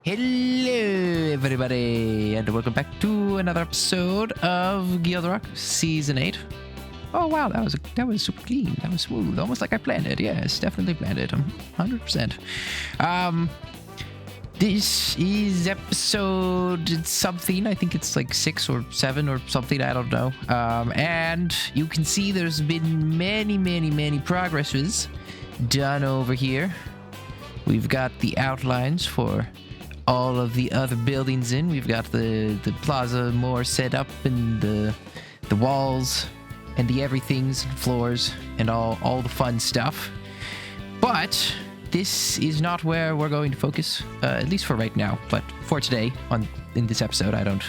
Hello everybody and welcome back to another episode of GuildRock Season 8. Oh wow, that was super clean. That was smooth, almost like I planned it. Yes, definitely planned it. 100%. This is episode something. I think it's like 6 or 7 or something. I don't know. And you can see there's been many progresses done over here. We've got the outlines for all of the other buildings in. We've got the plaza more set up, and the walls and the everythings and floors and all the fun stuff. But this is not where we're going to focus, at least for right now. But for today, in this episode, I'm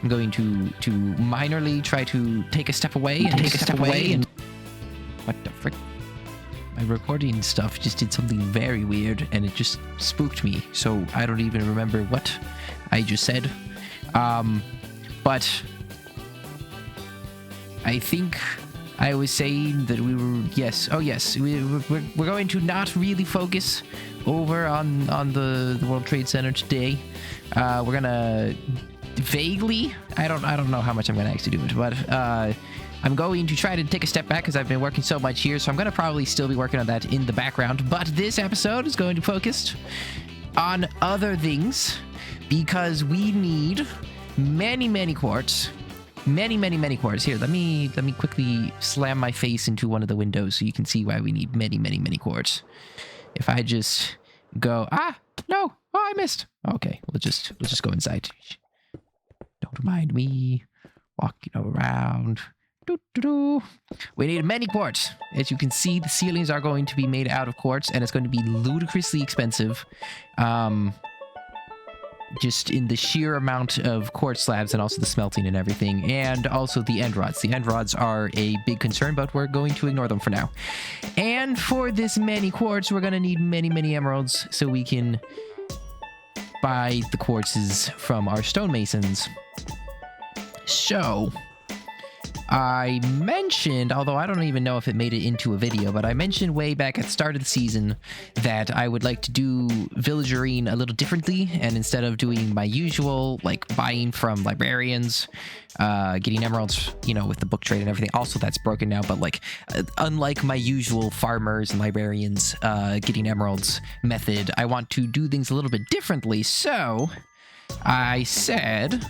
going to minorly try to take a step away and what the frick? My recording stuff just did something very weird, and it just spooked me. So I don't even remember what I just said. But I think I was saying that we were we're going to not really focus over on the World Trade Center today. We're gonna vaguely. I don't know how much I'm gonna actually do it, but I'm going to try to take a step back because I've been working so much here, so I'm going to probably still be working on that in the background. But this episode is going to focus on other things because we need many quartz. Many quartz. Here, let me quickly slam my face into one of the windows so you can see why we need many quartz. If I just go, no, I missed. Okay, we'll just go inside. Don't mind me walking around. We need many quartz. As you can see, the ceilings are going to be made out of quartz, and it's going to be ludicrously expensive. Just in the sheer amount of quartz slabs and also the smelting and everything, and also the end rods. The end rods are a big concern, but we're going to ignore them for now. And for this many quartz, we're going to need many emeralds so we can buy the quartzes from our stonemasons. So I mentioned, although I don't even know if it made it into a video, but I mentioned way back at the start of the season that I would like to do villagering a little differently, and instead of doing my usual, like buying from librarians, getting emeralds, with the book trade and everything. Also, that's broken now, but like, unlike my usual farmers and librarians getting emeralds method, I want to do things a little bit differently. So I said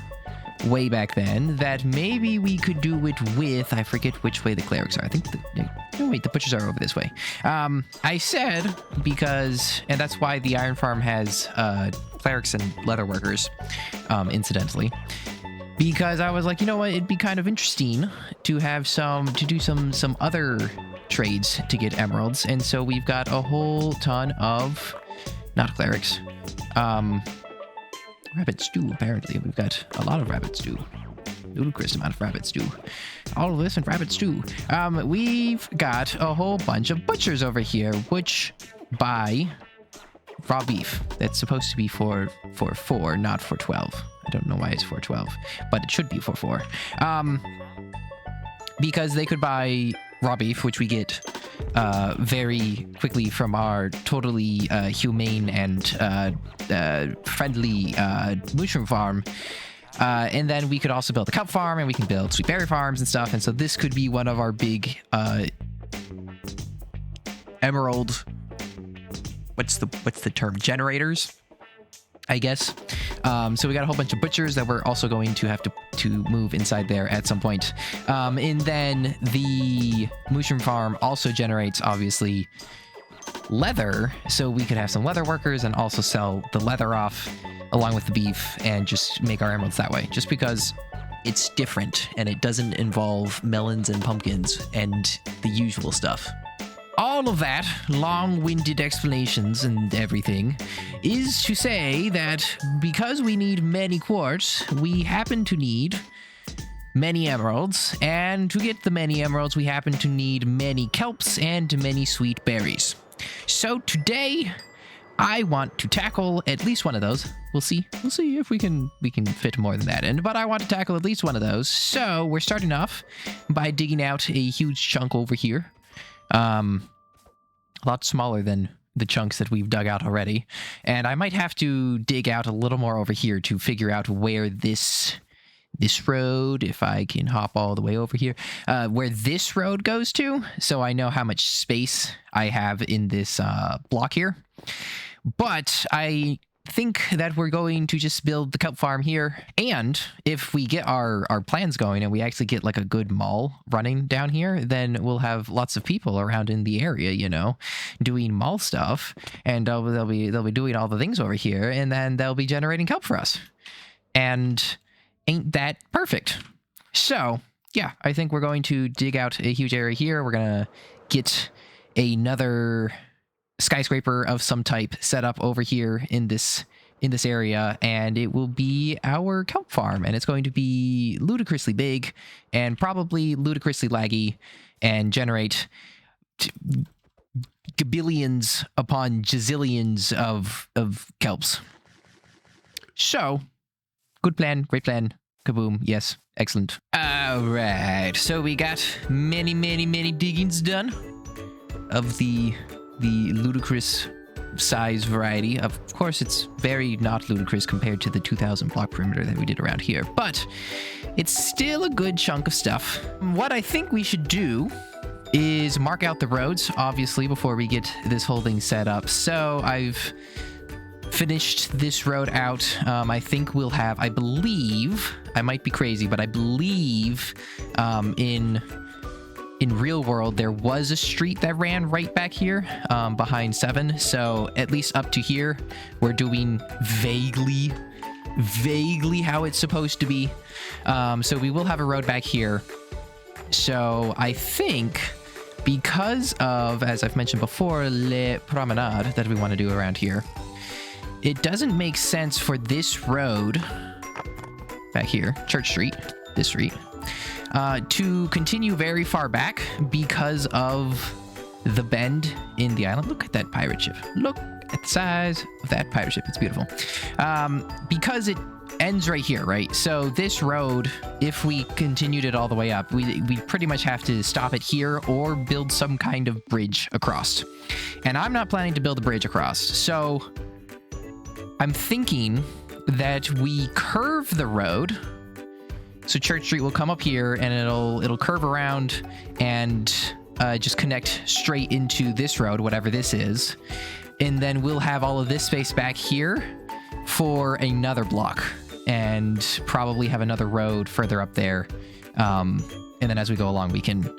way back then that maybe we could do it with, I forget which way the clerics are. I think the butchers are over this way. I said because, and that's why the iron farm has clerics and leather workers, incidentally, because I was like, you know what, it'd be kind of interesting to have do some other trades to get emeralds. And so we've got a whole ton of, not clerics, rabbit stew. Apparently we've got a lot of rabbit stew, ludicrous amount of rabbit stew, all of this and rabbit stew. We've got a whole bunch of butchers over here which buy raw beef. That's supposed to be for 4, not for 12. I don't know why it's for 12, but it should be for 4, because they could buy raw beef, which we get very quickly from our totally humane and friendly mushroom farm. And then we could also build a kelp farm, and we can build sweet berry farms and stuff. And so this could be one of our big emerald, what's the term, generators, I guess. So we got a whole bunch of butchers that we're also going to have to move inside there at some point. And then the mushroom farm also generates, obviously, leather. So we could have some leather workers and also sell the leather off along with the beef and just make our emeralds that way. Just because it's different and it doesn't involve melons and pumpkins and the usual stuff. All of that long-winded explanations and everything is to say that because we need many quartz, we happen to need many emeralds, and to get the many emeralds, we happen to need many kelps and many sweet berries. So today, I want to tackle at least one of those. We'll see if we can fit more than that in, but I want to tackle at least one of those. So we're starting off by digging out a huge chunk over here. A lot smaller than the chunks that we've dug out already. And I might have to dig out a little more over here to figure out where this road, if I can hop all the way over here, where this road goes to, so I know how much space I have in this block here. But I think that we're going to just build the kelp farm here, and if we get our plans going and we actually get like a good mall running down here, then we'll have lots of people around in the area, you know, doing mall stuff, and they'll be doing all the things over here, and then they'll be generating kelp for us. And ain't that perfect? So yeah, I think we're going to dig out a huge area here. We're gonna get another skyscraper of some type set up over here in this area, and it will be our kelp farm, and it's going to be ludicrously big and probably ludicrously laggy and generate gabillions upon gazillions of kelps. So good plan, great plan, kaboom, yes, excellent. All right, so we got many diggings done of the ludicrous size variety. Of course, it's very not ludicrous compared to the 2,000 block perimeter that we did around here, but it's still a good chunk of stuff. What I think we should do is mark out the roads, obviously, before we get this whole thing set up. So I've finished this road out. I think we'll have, I believe, I might be crazy, but I believe in real world, there was a street that ran right back here behind 7. So at least up to here, we're doing vaguely how it's supposed to be. So we will have a road back here. So I think because of, as I've mentioned before, Le Promenade that we want to do around here, it doesn't make sense for this road back here, Church Street, this street, to continue very far back because of the bend in the island. Look at that pirate ship. Look at the size of that pirate ship. It's beautiful. Because it ends right here, right? So this road, if we continued it all the way up, we pretty much have to stop it here or build some kind of bridge across. And I'm not planning to build a bridge across. So I'm thinking that we curve the road. So Church Street will come up here, and it'll curve around and just connect straight into this road, whatever this is. And then we'll have all of this space back here for another block, and probably have another road further up there. And then as we go along, we can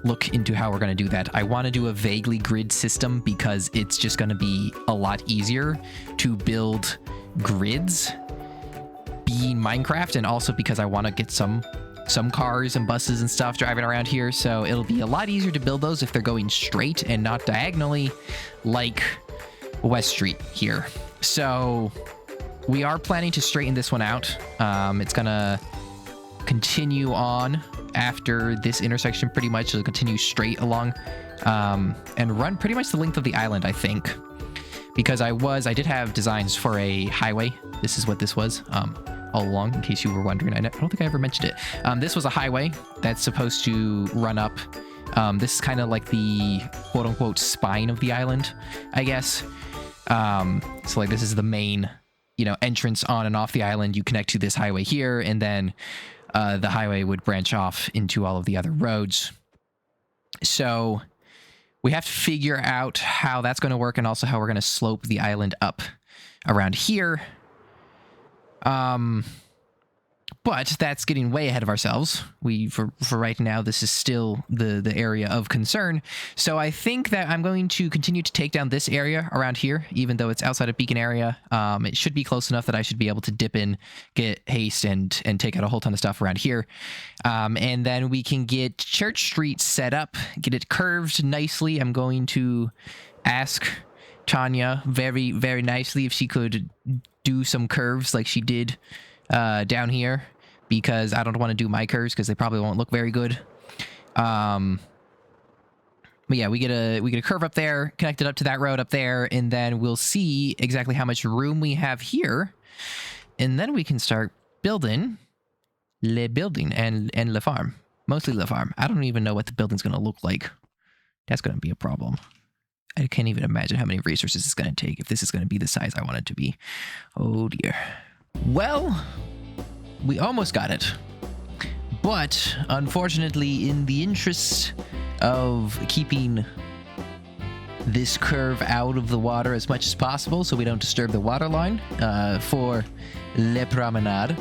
look into how we're going to do that. I want to do a vaguely grid system because it's just going to be a lot easier to build grids being Minecraft, and also because I want to get some cars and buses and stuff driving around here, so it'll be a lot easier to build those if they're going straight and not diagonally like West Street here. So we are planning to straighten this one out. It's gonna continue on after this intersection pretty much. It'll continue straight along and run pretty much the length of the island, I think, because I did have designs for a highway. This is what this was all along, in case you were wondering. I don't think I ever mentioned it. This was a highway that's supposed to run up. This is kind of like the quote-unquote spine of the island, I guess. So like this is the main, entrance on and off the island. You connect to this highway here, and then the highway would branch off into all of the other roads. So we have to figure out how that's going to work, and also how we're going to slope the island up around here. But that's getting way ahead of ourselves. For right now, this is still the area of concern. So I think that I'm going to continue to take down this area around here, even though it's outside of beacon area. It should be close enough that I should be able to dip in, get haste, and take out a whole ton of stuff around here. And then we can get Church Street set up, get it curved nicely. I'm going to ask Tanya very, very nicely if she could do some curves like she did down here, because I don't want to do my curves because they probably won't look very good. But yeah, we get a curve up there, connect it up to that road up there, and then we'll see exactly how much room we have here, and then we can start building le building and le farm, mostly le farm. I don't even know what the building's gonna look like. That's gonna be a problem. I can't even imagine how many resources it's going to take if this is going to be the size I want it to be. Oh dear. Well, we almost got it. But unfortunately, in the interest of keeping this curve out of the water as much as possible so we don't disturb the water line for Le Promenade,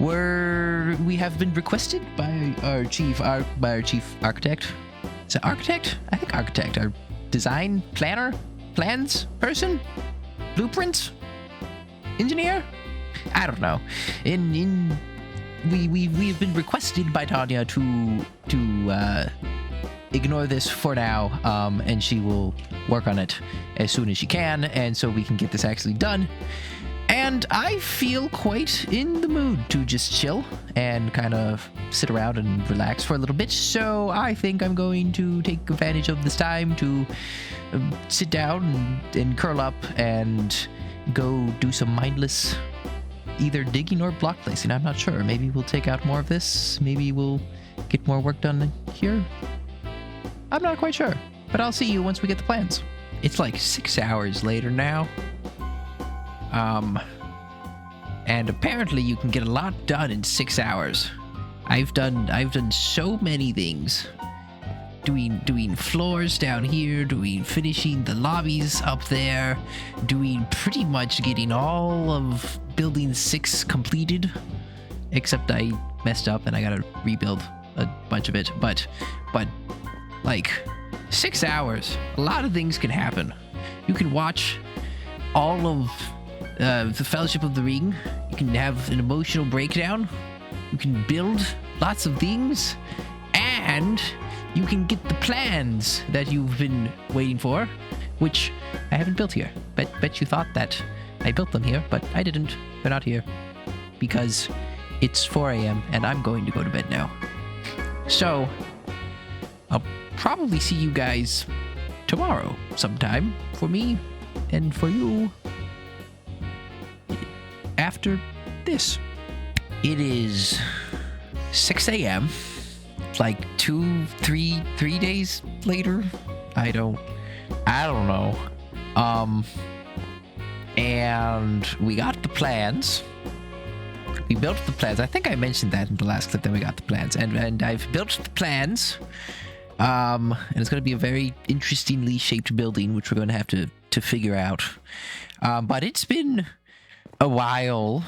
we have been requested by our chief architect. Is it architect? I think architect. Our design planner, plans person, blueprints, engineer. I don't know. We've been requested by Tanya to ignore this for now, and she will work on it as soon as she can, and so we can get this actually done. And I feel quite in the mood to just chill and kind of sit around and relax for a little bit. So I think I'm going to take advantage of this time to sit down and curl up and go do some mindless either digging or block placing. I'm not sure. Maybe we'll take out more of this. Maybe we'll get more work done here. I'm not quite sure, but I'll see you once we get the plans. It's like 6 hours later now. And apparently you can get a lot done in 6 hours. I've done so many things. Doing floors down here, finishing the lobbies up there, doing pretty much getting all of building 6 completed, except I messed up and I gotta rebuild a bunch of it. But like 6 hours, a lot of things can happen. You can watch all of the Fellowship of the Ring. You can have an emotional breakdown. You can build lots of things, and you can get the plans that you've been waiting for, which I haven't built here. Bet you thought that I built them here, but I didn't. They're not here because it's 4 a.m. and I'm going to go to bed now. So I'll probably see you guys tomorrow sometime, for me and for you, after this. It is 6 a.m. like 3 days later. I don't know. And we got the plans. We built the plans. I think I mentioned that in the last clip that we got the plans. And I've built the plans. And it's going to be a very interestingly shaped building, which we're going to have to figure out. But it's been a while,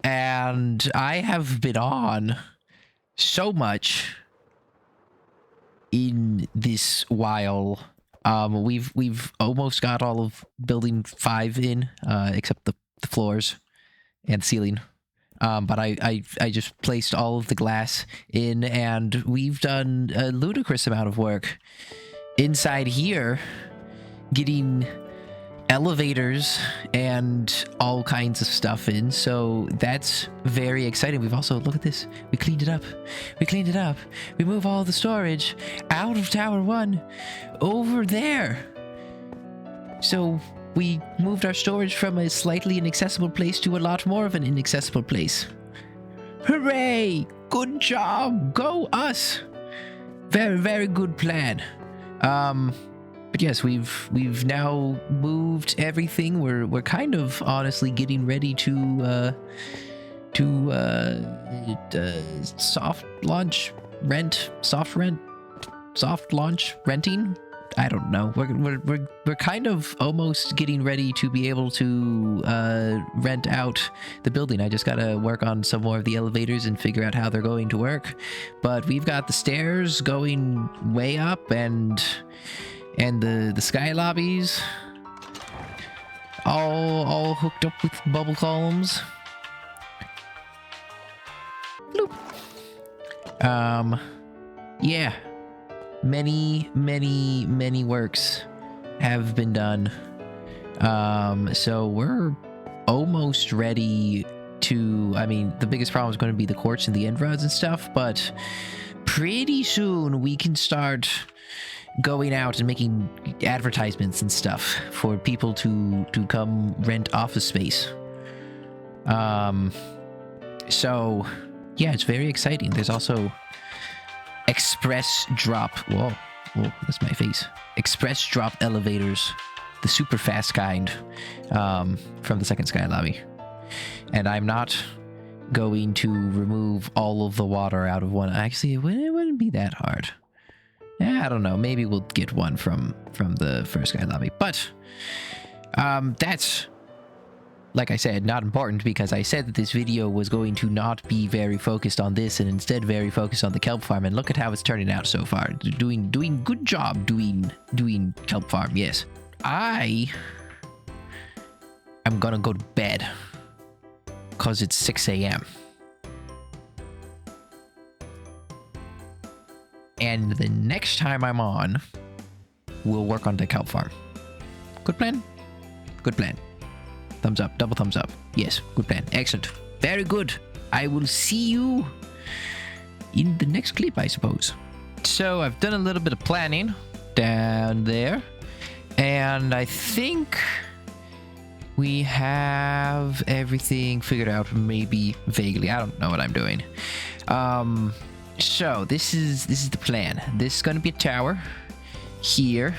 and I have been on so much in this while. We've almost got all of building 5 in, except the floors and ceiling. But I just placed all of the glass in, and we've done a ludicrous amount of work inside here, getting elevators and all kinds of stuff in, so that's very exciting. We've also, look at this, we cleaned it up. We move all the storage out of Tower 1 over there. So we moved our storage from a slightly inaccessible place to a lot more of an inaccessible place. Hooray! Good job! Go us! Very, very good plan. But yes, we've now moved everything. We're kind of honestly getting ready to soft launch renting. I don't know. We're kind of almost getting ready to be able to rent out the building. I just gotta work on some more of the elevators and figure out how they're going to work. But we've got the stairs going way up, and the sky lobbies all hooked up with bubble columns. Bloop. Yeah. Many works have been done. So we're almost ready to, I mean, the biggest problem is going to be the quartz and the end rods and stuff, but pretty soon we can start going out and making advertisements and stuff for people to come rent office space. So yeah, it's very exciting. There's also express drop. Whoa, Oh, that's my face. Express drop elevators. The super fast kind. From the second sky lobby. And I'm not going to remove all of the water out of one. Actually, it wouldn't be that hard. I don't know. Maybe we'll get one from the first sky lobby. But that's, like I said, not important, because I said that this video was going to not be very focused on this and instead very focused on the kelp farm. And look at how it's turning out so far. Doing good job doing kelp farm. Yes. I'm gonna go to bed because it's 6 a.m. And the next time I'm on, we'll work on the kelp farm. Good plan? Good plan. Thumbs up. Double thumbs up. Yes, good plan. Excellent. Very good. I will see you in the next clip, I suppose. So I've done a little bit of planning down there. And I think we have everything figured out, maybe vaguely. I don't know what I'm doing. So this is the plan. This is going to be a tower here.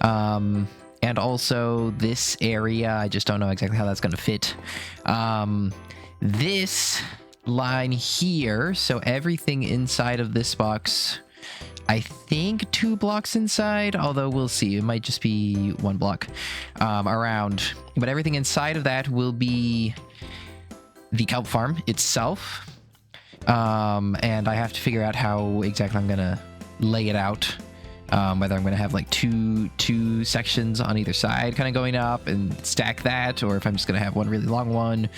And also this area, I just don't know exactly how that's going to fit. This line here, so everything inside of this box, I think 2 blocks inside, although we'll see. It might just be 1 block around. But everything inside of that will be the kelp farm itself. And I have to figure out how exactly I'm going to lay it out. Whether I'm going to have like two sections on either side kind of going up and stack that, or if I'm just going to have one really long one.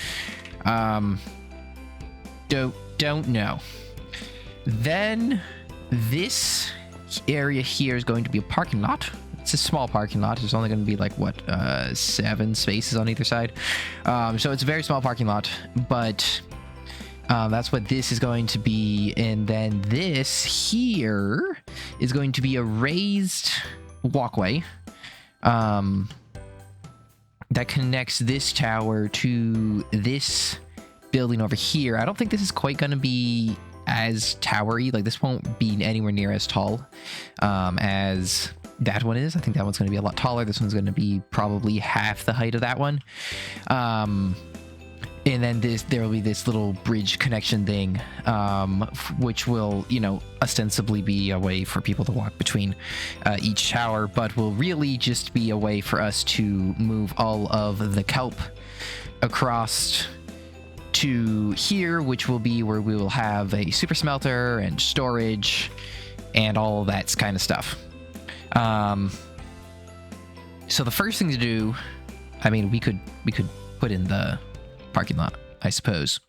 Don't know. Then this area here is going to be a parking lot. It's a small parking lot. There's only going to be like, what, 7 spaces on either side. So it's a very small parking lot, but that's what this is going to be. And then this here is going to be a raised walkway that connects this tower to this building over here. I don't think this is quite going to be as towery. Like, this won't be anywhere near as tall as that one is. I think that one's going to be a lot taller. This one's going to be probably half the height of that one. And then there will be this little bridge connection thing, which will, ostensibly be a way for people to walk between each tower, but will really just be a way for us to move all of the kelp across to here, which will be where we will have a super smelter and storage and all of that kind of stuff. So the first thing to do, I mean, we could put in the parking lot, I suppose.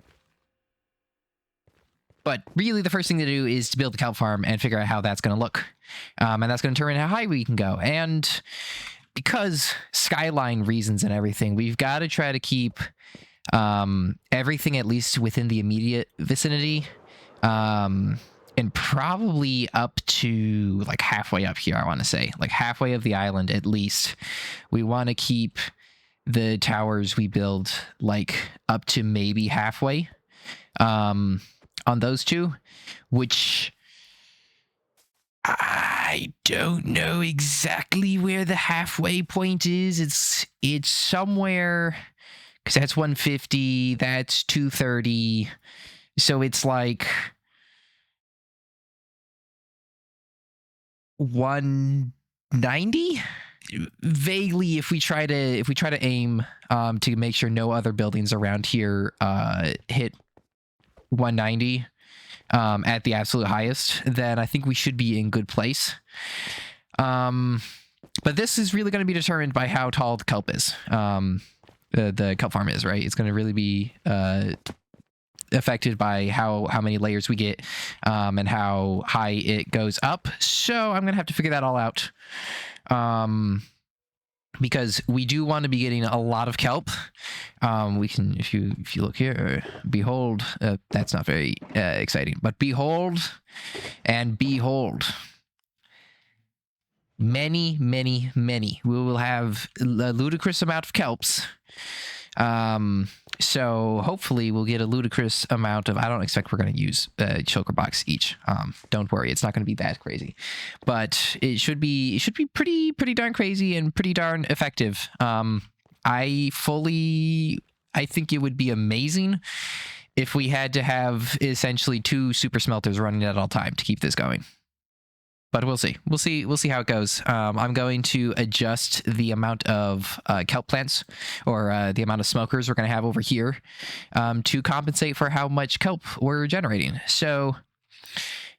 But really, the first thing to do is to build the kelp farm and figure out how that's going to look. And that's going to determine how high we can go. And because skyline reasons and everything, we've got to try to keep everything at least within the immediate vicinity. And probably up to like halfway up here, I want to say. Like halfway of the island at least. We want to keep the towers we build like up to maybe halfway on those two, which I don't know exactly where the halfway point is. It's somewhere, because that's 150, that's 230, so it's like 190 vaguely, if we try to aim to make sure no other buildings around here hit 190 at the absolute highest, then I think we should be in good place. But this is really going to be determined by how tall the kelp is. The kelp farm is, right? It's going to really be affected by how many layers we get and how high it goes up. So I'm going to have to figure that all out. Because we do want to be getting a lot of kelp. We can, if you look here, behold, that's not very exciting, but behold and behold. Many. We will have a ludicrous amount of kelps. So hopefully we'll get a ludicrous amount of, I don't expect we're going to use a choker box each. Don't worry, it's not going to be that crazy, but it should be pretty darn crazy and pretty darn effective. I think it would be amazing if we had to have essentially 2 super smelters running at all time to keep this going. But we'll see. We'll see how it goes. I'm going to adjust the amount of kelp plants, or the amount of smokers we're going to have over here, to compensate for how much kelp we're generating. So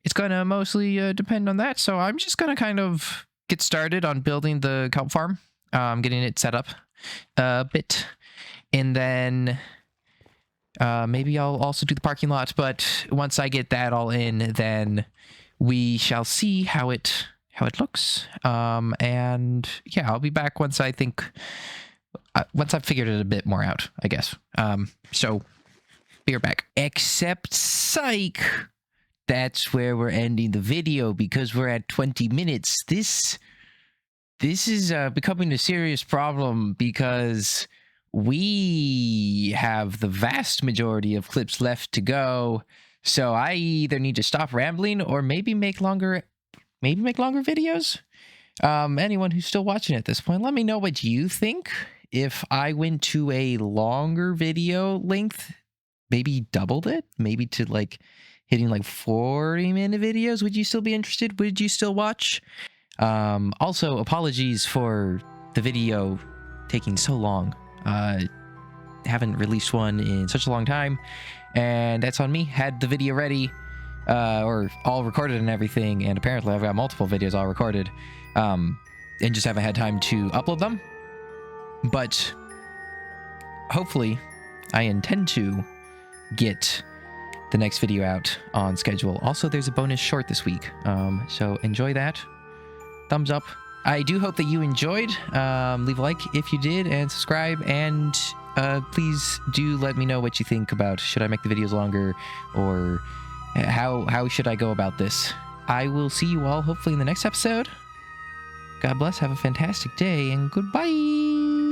it's going to mostly depend on that. So I'm just going to kind of get started on building the kelp farm, getting it set up a bit, and then maybe I'll also do the parking lot. But once I get that all in, then we shall see how it looks. And yeah, I'll be back once I've figured it a bit more out, I guess. So be right back. Except psych, that's where we're ending the video because we're at 20 minutes. This is becoming a serious problem because we have the vast majority of clips left to go. So I either need to stop rambling or maybe make longer videos. Anyone who's still watching at this point, let me know what you think. If I went to a longer video length, maybe doubled it, maybe to like hitting like 40-minute videos, would you still be interested? Would you still watch? Also, apologies for the video taking so long. Haven't released one in such a long time, and that's on me. Had the video ready, or all recorded and everything, and apparently I've got multiple videos all recorded, and just haven't had time to upload them. But hopefully I intend to get the next video out on schedule. Also, there's a bonus short this week, so enjoy that. Thumbs up. I do hope that you enjoyed. Leave a like if you did, and subscribe, and please do let me know what you think about, should I make the videos longer, or how should I go about this. I will see you all hopefully in the next episode. God bless, have a fantastic day, and goodbye.